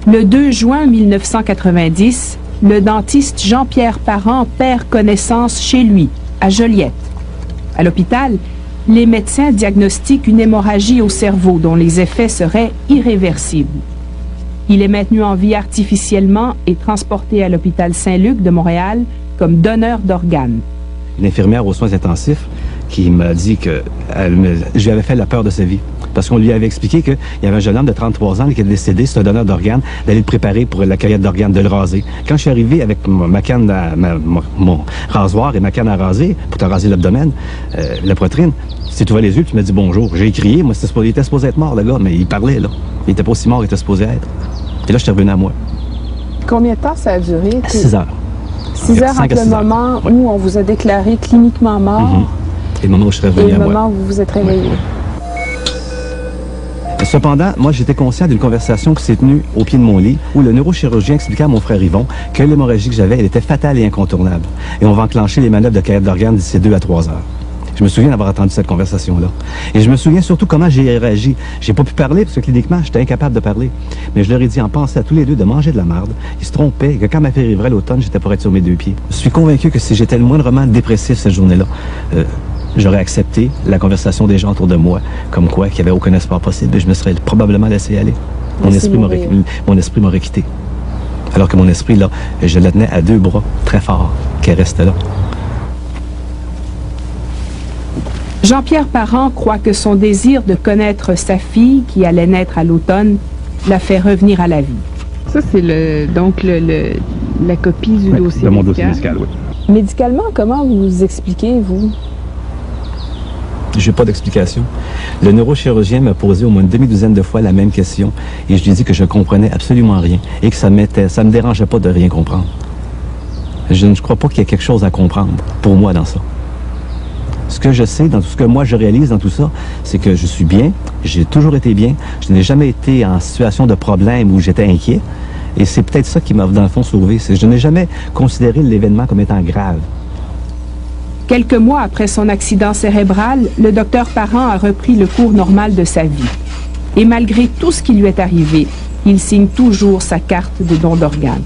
Le 2 juin 1990, le dentiste Jean-Pierre Parent perd connaissance chez lui, à Joliette. À l'hôpital, les médecins diagnostiquent une hémorragie au cerveau dont les effets seraient irréversibles. Il est maintenu en vie artificiellement et transporté à l'hôpital Saint-Luc de Montréal comme donneur d'organes. Une infirmière aux soins intensifs qui m'a dit que je lui avais fait la peur de sa vie. Parce qu'on lui avait expliqué qu'il y avait un jeune homme de 33 ans qui était décédé, c'est un donneur d'organes, d'aller le préparer pour la cueillette d'organes, de le raser. Quand je suis arrivé avec ma canne mon rasoir et ma canne à raser, pour te raser l'abdomen, la poitrine, si tu ouvrais les yeux, tu m'as dit bonjour. J'ai crié, moi, il était supposé être mort, le gars, mais il parlait, là. Il était pas aussi mort qu'il était supposé être. Et là, je suis revenu à moi. Combien de temps ça a duré? 6 heures. 6 heures entre le moment où on vous a déclaré cliniquement mort et le moment où je suis revenu à moi. Et le moment où vous vous êtes réveillé. Cependant, moi, j'étais conscient d'une conversation qui s'est tenue au pied de mon lit où le neurochirurgien expliquait à mon frère Yvon que l'hémorragie que j'avais, elle était fatale et incontournable. Et on va enclencher les manœuvres de cueillette d'organes d'ici 2 à 3 heures. Je me souviens d'avoir entendu cette conversation-là. Et je me souviens surtout comment j'ai réagi. J'ai pas pu parler parce que cliniquement, j'étais incapable de parler. Mais je leur ai dit en pensant à tous les deux de manger de la marde. Ils se trompaient et que quand ma fille arriverait à l'automne, j'étais pour être sur mes 2 pieds. Je suis convaincu que si j'étais le moindrement dépressif cette journée-là, j'aurais accepté la conversation des gens autour de moi, comme quoi qu'il n'y avait aucun espoir possible et je me serais probablement laissé aller. Mon esprit m'aurait quitté. Alors que mon esprit, là, je le tenais à 2 bras très forts, qu'elle reste là. Jean-Pierre Parent croit que son désir de connaître sa fille, qui allait naître à l'automne, l'a fait revenir à la vie. Ça, c'est la copie du dossier médical. Mon dossier médical, oui. Médicalement, comment vous vous expliquez, vous? Je n'ai pas d'explication. Le neurochirurgien m'a posé au moins une demi-douzaine de fois la même question et je lui ai dit que je comprenais absolument rien et que ça me dérangeait pas de rien comprendre. Je ne crois pas qu'il y ait quelque chose à comprendre pour moi dans ça. Ce que je sais, dans tout ce que moi je réalise dans tout ça, c'est que je suis bien, j'ai toujours été bien, je n'ai jamais été en situation de problème où j'étais inquiet. Et c'est peut-être ça qui m'a, dans le fond, sauvé. Je n'ai jamais considéré l'événement comme étant grave. Quelques mois après son accident cérébral, le docteur Parent a repris le cours normal de sa vie. Et malgré tout ce qui lui est arrivé, il signe toujours sa carte de don d'organes.